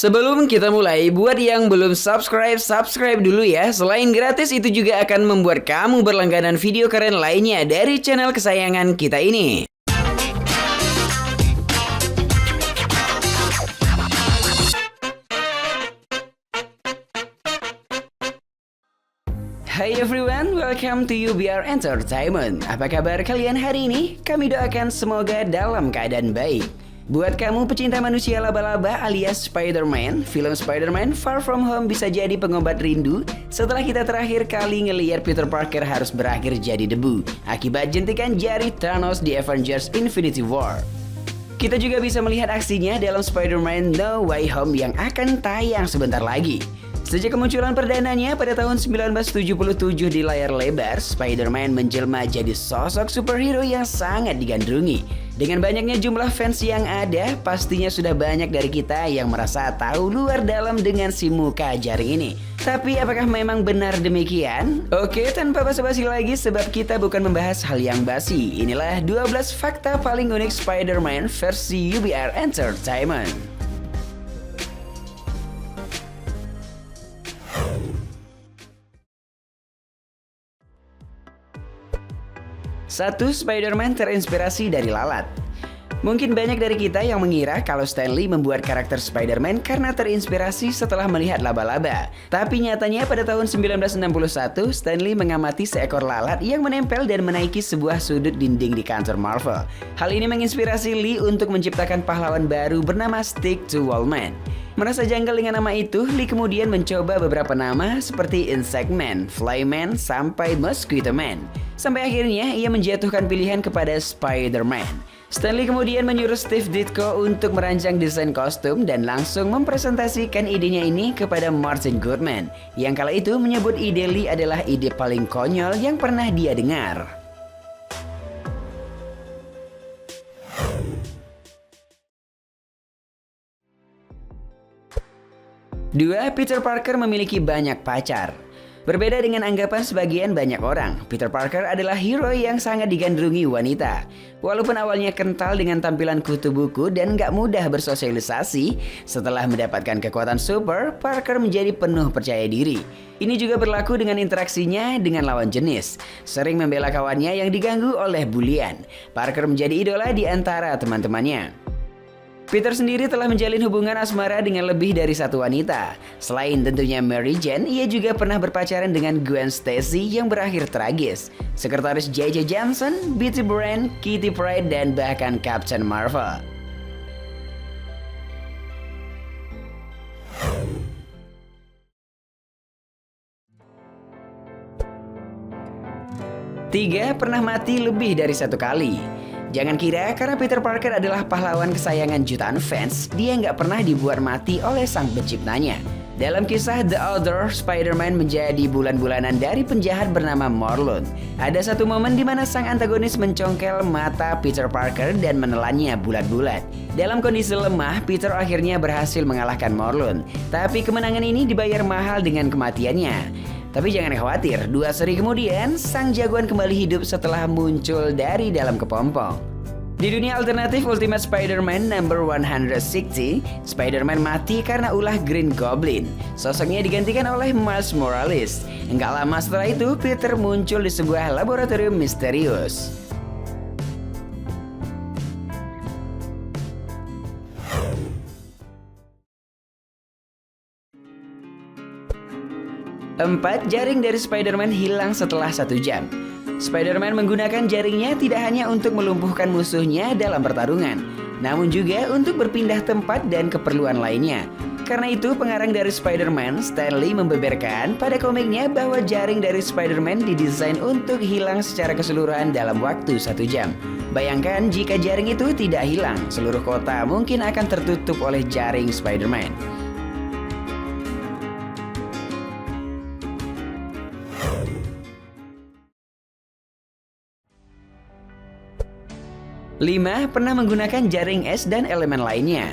Sebelum kita mulai, buat yang belum subscribe dulu ya. Selain gratis, itu juga akan membuat kamu berlangganan video keren lainnya dari channel kesayangan kita ini. Hai everyone, welcome to UBR Entertainment. Apa kabar kalian hari ini? Kami doakan semoga dalam keadaan baik. Buat kamu pecinta manusia laba-laba alias Spider-Man, film Spider-Man Far From Home bisa jadi pengobat rindu setelah kita terakhir kali ngelihat Peter Parker harus berakhir jadi debu akibat jentikan jari Thanos di Avengers Infinity War. Kita juga bisa melihat aksinya dalam Spider-Man No Way Home yang akan tayang sebentar lagi. Sejak kemunculan perdananya pada tahun 1977 di layar lebar, Spider-Man menjelma jadi sosok superhero yang sangat digandrungi. Dengan banyaknya jumlah fans yang ada, pastinya sudah banyak dari kita yang merasa tahu luar dalam dengan si muka jaring ini. Tapi apakah memang benar demikian? Oke, tanpa basa-basi lagi sebab kita bukan membahas hal yang basi. Inilah 12 fakta paling unik Spider-Man versi UBR Entertainment. 1. Spider-Man terinspirasi dari lalat. Mungkin banyak dari kita yang mengira kalau Stan Lee membuat karakter Spider-Man karena terinspirasi setelah melihat laba-laba. Tapi nyatanya pada tahun 1961, Stan Lee mengamati seekor lalat yang menempel dan menaiki sebuah sudut dinding di kantor Marvel. Hal ini menginspirasi Lee untuk menciptakan pahlawan baru bernama Stick to Wall Man. Merasa janggal dengan nama itu, Lee kemudian mencoba beberapa nama seperti Insect Man, Flyman, sampai Mosquito Man. Sampai akhirnya ia menjatuhkan pilihan kepada Spider-Man. Stan Lee kemudian menyuruh Steve Ditko untuk merancang desain kostum dan langsung mempresentasikan idenya ini kepada Martin Goodman, yang kala itu menyebut ide Lee adalah ide paling konyol yang pernah dia dengar. Dua, Peter Parker memiliki banyak pacar. Berbeda dengan anggapan sebagian banyak orang, Peter Parker adalah hero yang sangat digandrungi wanita. Walaupun awalnya kental dengan tampilan kutu buku dan gak mudah bersosialisasi, setelah mendapatkan kekuatan super, Parker menjadi penuh percaya diri. Ini juga berlaku dengan interaksinya dengan lawan jenis. Sering membela kawannya yang diganggu oleh bulian. Parker menjadi idola di antara teman-temannya. Peter sendiri telah menjalin hubungan asmara dengan lebih dari satu wanita. Selain tentunya Mary Jane, ia juga pernah berpacaran dengan Gwen Stacy yang berakhir tragis. Sekretaris J.J. Jameson, Betty Brant, Kitty Pryde, dan bahkan Captain Marvel. Tiga, pernah mati lebih dari satu kali. Jangan kira karena Peter Parker adalah pahlawan kesayangan jutaan fans, dia nggak pernah dibuat mati oleh sang penciptanya. Dalam kisah The Other, Spider-Man menjadi bulan-bulanan dari penjahat bernama Morlun. Ada satu momen di mana sang antagonis mencongkel mata Peter Parker dan menelannya bulat-bulat. Dalam kondisi lemah, Peter akhirnya berhasil mengalahkan Morlun. Tapi kemenangan ini dibayar mahal dengan kematiannya. Tapi jangan khawatir, 2 seri kemudian, sang jagoan kembali hidup setelah muncul dari dalam kepompong. Di dunia alternatif Ultimate Spider-Man number 160, Spider-Man mati karena ulah Green Goblin. Sosoknya digantikan oleh Miles Morales. Enggak lama setelah itu, Peter muncul di sebuah laboratorium misterius. Empat, jaring dari Spider-Man hilang setelah 1 jam. Spider-Man menggunakan jaringnya tidak hanya untuk melumpuhkan musuhnya dalam pertarungan, namun juga untuk berpindah tempat dan keperluan lainnya. Karena itu, pengarang dari Spider-Man, Stan Lee, membeberkan pada komiknya bahwa jaring dari Spider-Man didesain untuk hilang secara keseluruhan dalam waktu 1 jam. Bayangkan jika jaring itu tidak hilang, seluruh kota mungkin akan tertutup oleh jaring Spider-Man. 5. Pernah menggunakan jaring es dan elemen lainnya.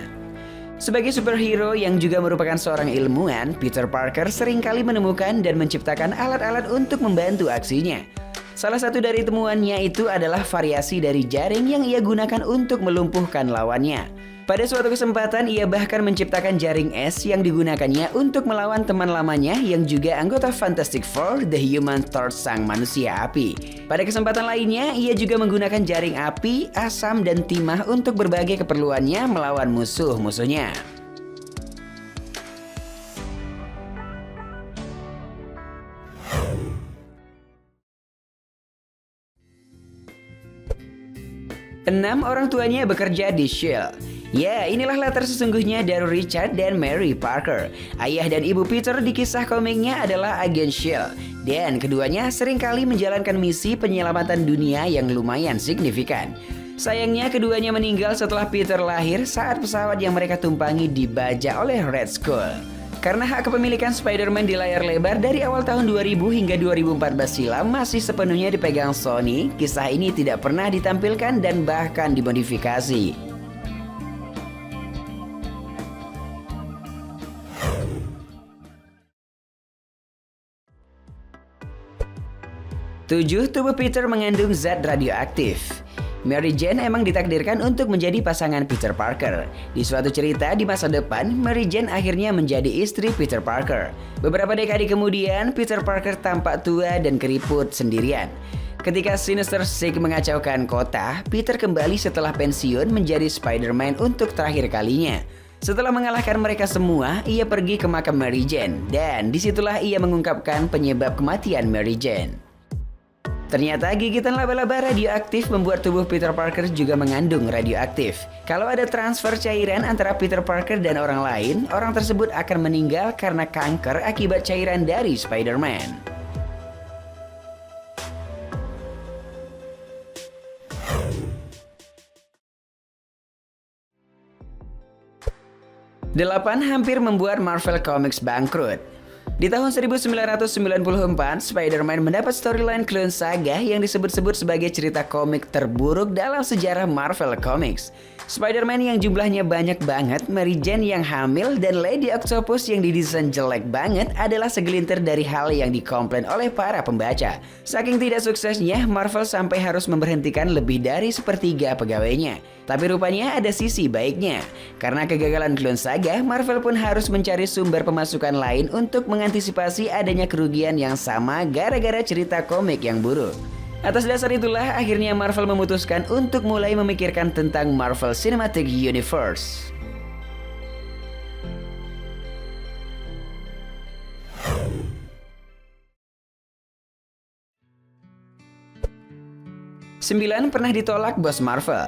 Sebagai superhero yang juga merupakan seorang ilmuwan, Peter Parker seringkali menemukan dan menciptakan alat-alat untuk membantu aksinya. Salah satu dari temuannya itu adalah variasi dari jaring yang ia gunakan untuk melumpuhkan lawannya. Pada suatu kesempatan, ia bahkan menciptakan jaring es yang digunakannya untuk melawan teman lamanya yang juga anggota Fantastic Four, The Human Torch sang manusia api. Pada kesempatan lainnya, ia juga menggunakan jaring api, asam, dan timah untuk berbagai keperluannya melawan musuh-musuhnya. Enam orang tuanya bekerja di S.H.I.E.L.D. Ya, inilah latar sesungguhnya dari Richard dan Mary Parker. Ayah dan ibu Peter di kisah komiknya adalah agen S.H.I.E.L.D. Dan keduanya seringkali menjalankan misi penyelamatan dunia yang lumayan signifikan. Sayangnya keduanya meninggal setelah Peter lahir saat pesawat yang mereka tumpangi dibajak oleh Red Skull. Karena hak kepemilikan Spider-Man di layar lebar dari awal tahun 2000 hingga 2014 silam masih sepenuhnya dipegang Sony, kisah ini tidak pernah ditampilkan dan bahkan dimodifikasi. Tujuh, tubuh Peter mengandung zat radioaktif. Mary Jane emang ditakdirkan untuk menjadi pasangan Peter Parker. Di suatu cerita di masa depan, Mary Jane akhirnya menjadi istri Peter Parker. Beberapa dekade kemudian, Peter Parker tampak tua dan keriput sendirian. Ketika Sinister Six mengacaukan kota, Peter kembali setelah pensiun menjadi Spider-Man untuk terakhir kalinya. Setelah mengalahkan mereka semua, ia pergi ke makam Mary Jane, dan disitulah ia mengungkapkan penyebab kematian Mary Jane. Ternyata gigitan laba-laba radioaktif membuat tubuh Peter Parker juga mengandung radioaktif. Kalau ada transfer cairan antara Peter Parker dan orang lain, orang tersebut akan meninggal karena kanker akibat cairan dari Spider-Man. Delapan, hampir membuat Marvel Comics bangkrut. Di tahun 1994, Spider-Man mendapat storyline Clone Saga yang disebut-sebut sebagai cerita komik terburuk dalam sejarah Marvel Comics. Spider-Man yang jumlahnya banyak banget, Mary Jane yang hamil, dan Lady Octopus yang didesain jelek banget adalah segelintir dari hal yang dikomplain oleh para pembaca. Saking tidak suksesnya, Marvel sampai harus memberhentikan lebih dari sepertiga pegawainya. Tapi rupanya ada sisi baiknya. Karena kegagalan Clone Saga, Marvel pun harus mencari sumber pemasukan lain untuk mengantisipasi adanya kerugian yang sama gara-gara cerita komik yang buruk. Atas dasar itulah akhirnya Marvel memutuskan untuk mulai memikirkan tentang Marvel Cinematic Universe. Sembilan, pernah ditolak bos Marvel.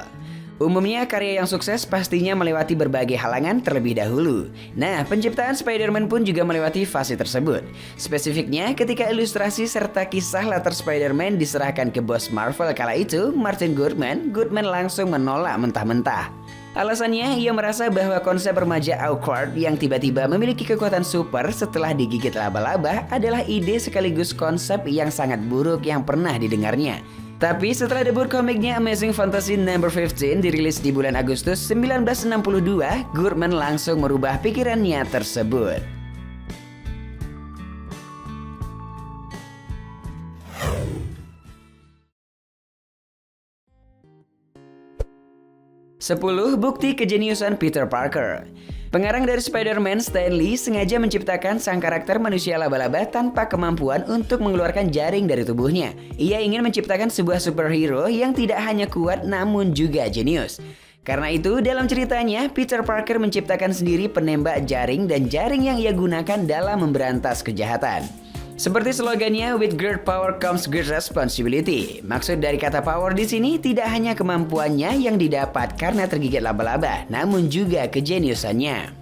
Umumnya karya yang sukses pastinya melewati berbagai halangan terlebih dahulu. Nah, penciptaan Spider-Man pun juga melewati fase tersebut. Spesifiknya ketika ilustrasi serta kisah latar Spider-Man diserahkan ke bos Marvel kala itu, Martin Goodman langsung menolak mentah-mentah. Alasannya, ia merasa bahwa konsep remaja awkward yang tiba-tiba memiliki kekuatan super setelah digigit laba-laba adalah ide sekaligus konsep yang sangat buruk yang pernah didengarnya. Tapi setelah debut komiknya Amazing Fantasy No. 15 dirilis di bulan Agustus 1962, Goodman langsung merubah pikirannya tersebut. Sepuluh, bukti kejeniusan Peter Parker. Pengarang dari Spider-Man, Stan Lee, sengaja menciptakan sang karakter manusia laba-laba tanpa kemampuan untuk mengeluarkan jaring dari tubuhnya. Ia ingin menciptakan sebuah superhero yang tidak hanya kuat namun juga jenius. Karena itu, dalam ceritanya, Peter Parker menciptakan sendiri penembak jaring dan jaring yang ia gunakan dalam memberantas kejahatan. Seperti slogannya, with great power comes great responsibility. Maksud dari kata power di sini tidak hanya kemampuannya yang didapat karena tergigit laba-laba, namun juga kejeniusannya.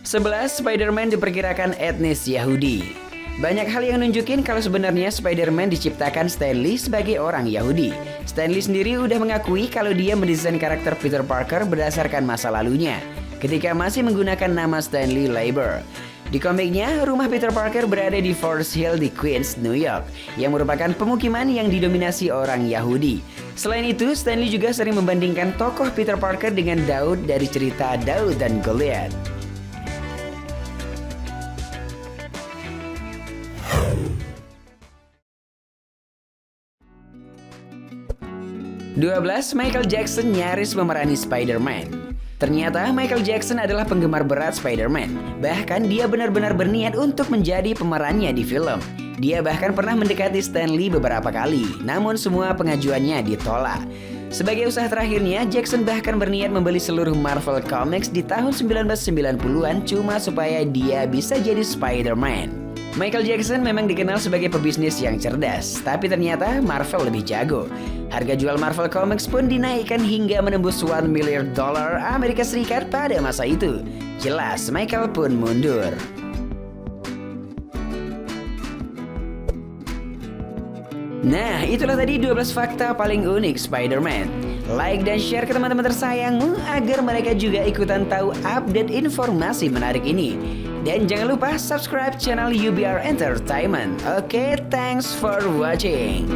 Sebelas, Spider-Man diperkirakan etnis Yahudi. Banyak hal yang nunjukin kalau sebenarnya Spider-Man diciptakan Stan Lee sebagai orang Yahudi. Stan Lee sendiri udah mengakui kalau dia mendesain karakter Peter Parker berdasarkan masa lalunya, ketika masih menggunakan nama Stanley Lieber. Di komiknya, rumah Peter Parker berada di Forest Hill di Queens, New York, yang merupakan pemukiman yang didominasi orang Yahudi. Selain itu, Stan Lee juga sering membandingkan tokoh Peter Parker dengan Daud dari cerita Daud dan Goliath. 12. Michael Jackson nyaris memerani Spider-Man. Ternyata Michael Jackson adalah penggemar berat Spider-Man. Bahkan dia benar-benar berniat untuk menjadi pemerannya di film. Dia bahkan pernah mendekati Stan Lee beberapa kali, namun semua pengajuannya ditolak. Sebagai usaha terakhirnya, Jackson bahkan berniat membeli seluruh Marvel Comics di tahun 1990-an cuma supaya dia bisa jadi Spider-Man. Michael Jackson memang dikenal sebagai pebisnis yang cerdas, tapi ternyata Marvel lebih jago. Harga jual Marvel Comics pun dinaikkan hingga menembus $1 miliar Amerika Serikat pada masa itu. Jelas, Michael pun mundur. Nah, itulah tadi 12 fakta paling unik Spider-Man. Like dan share ke teman-teman tersayangmu agar mereka juga ikutan tahu update informasi menarik ini. Dan jangan lupa subscribe channel UBR Entertainment. Oke, thanks for watching.